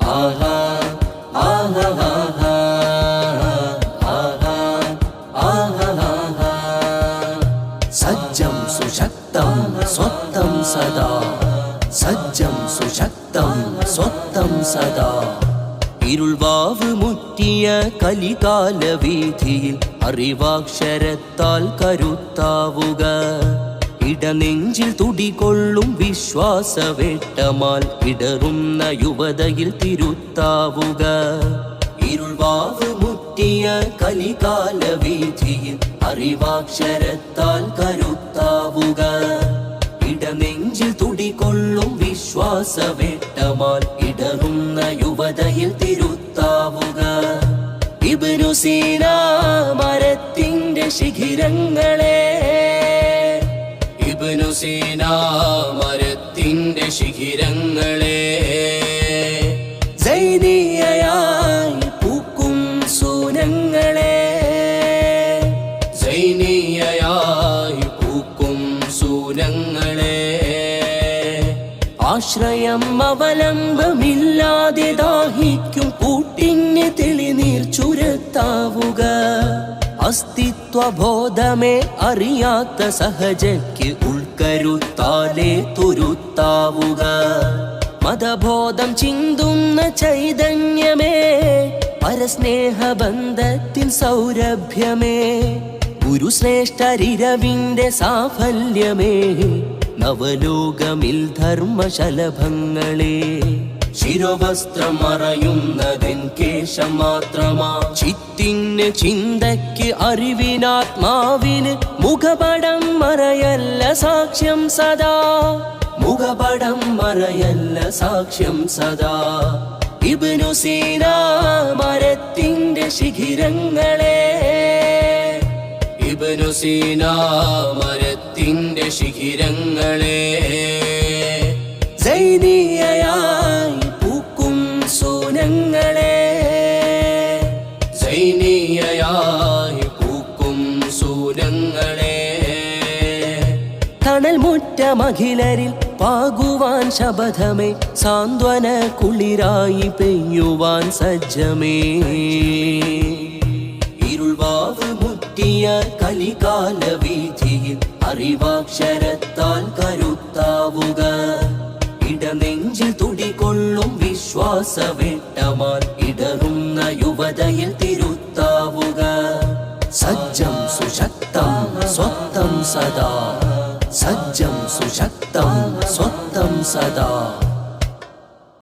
ആഹാ ആഹാ ആഹാ ആഹാ ആഹാ. സജ്ജം സുശക്തം സ്വത്തം സദാ, സജ്ജം സുശക്തം സ്വത്തം സദാ. ഇരുൾവാവ് മുറ്റിയ കലികാല വീഥിയിൽ അറിവാക്ഷരത്താൽ കരുത്താവുക. ഇടനെഞ്ചിൽ തുടികൊള്ളും വിശ്വാസവേട്ടമാൽ ഇടറുന്ന യുവതയിൽ തിരുത്താവുക. ഇരുൾവാവ് മുറ്റിയ കലികാല വീഥിയിൽ അറിവാക്ഷരത്താൽ കരുത്താവുക. ഇടനെഞ്ചിൽ തുടികൊള്ളും വിശ്വാസവേട്ടമാൽ ഇടറുന്ന യുവതയിൽ തിരുത്താവുക. ഇബ്നു സീന മരത്തിന്റെ ശിഖിരങ്ങളെ, ഇബ്നു സീന മരത്തിന്റെ ശിഖിരങ്ങളെ, സൈനിയയായി പൂക്കും സൂനങ്ങളെ, സൈനിയയായി പൂക്കും സൂനങ്ങളെ. ആശ്രയം അവലംബമില്ലാതെ ദാഹിക്കും കൂട്ടിന് തെളിനീർ ചുരത്താവുക. അസ്തിത്വബോധമേ അറിയാത്ത സഹജയ്ക്ക് ഉൾക്കരുത്താലേ തുരുത്താവുക. മതബോധം ചിന്തുന്ന ചൈതന്യമേ, പരസ്നേഹബന്ധത്തിൻ സൗരഭ്യമേ, ഗുരുശ്രേഷ്ഠരിരവിന്റെ സാഫല്യമേ, നവലോകമിൽ ധർമ്മശലഭങ്ങളെ. ശിരോവസ്ത്രം മറയുന്നതെൻ കേശം മാത്രമാ, ചിത്തിന് ചിന്തയ്ക്ക് അറിവിനാത്മാവിന് മുഖപടം മറയല്ല സാക്ഷ്യം സദാ, മുഖപടം മറയല്ല സാക്ഷ്യം സദാ. ഇബ്നു സീന മരത്തിന്റെ ശിഖിരങ്ങളെ, ഇബ്നു സീന മരത്തിന്റെ ശിഖിരങ്ങളെ, സൈനിയയായി പൂക്കും സൂനങ്ങളെ, സൈനിയയായി പൂക്കും സൂനങ്ങളെ. തണൽ മുറ്റമഖിലരിൽ പാകുവാൻ ശബദമേ, സാന്ത്വന കുളിരായി പെയ്യുവാൻ സജ്ജമേ. ഇരുൾവാവ് മുറ്റിയ കലികാല വീഥിയിൽ അറിവാക്ഷരത്താൽ കരുത്താവുക. ഇടനെഞ്ചിൽ തുടികൊള്ളും വിശ്വാസവേട്ടമാൽ ഇടറുന്ന യുവതയിൽ തിരുത്താവുക. സജ്ജം സുശക്തം സ്വത്തം സദാ, സജ്ജം സുശക്തം സ്വത്തം സദാ.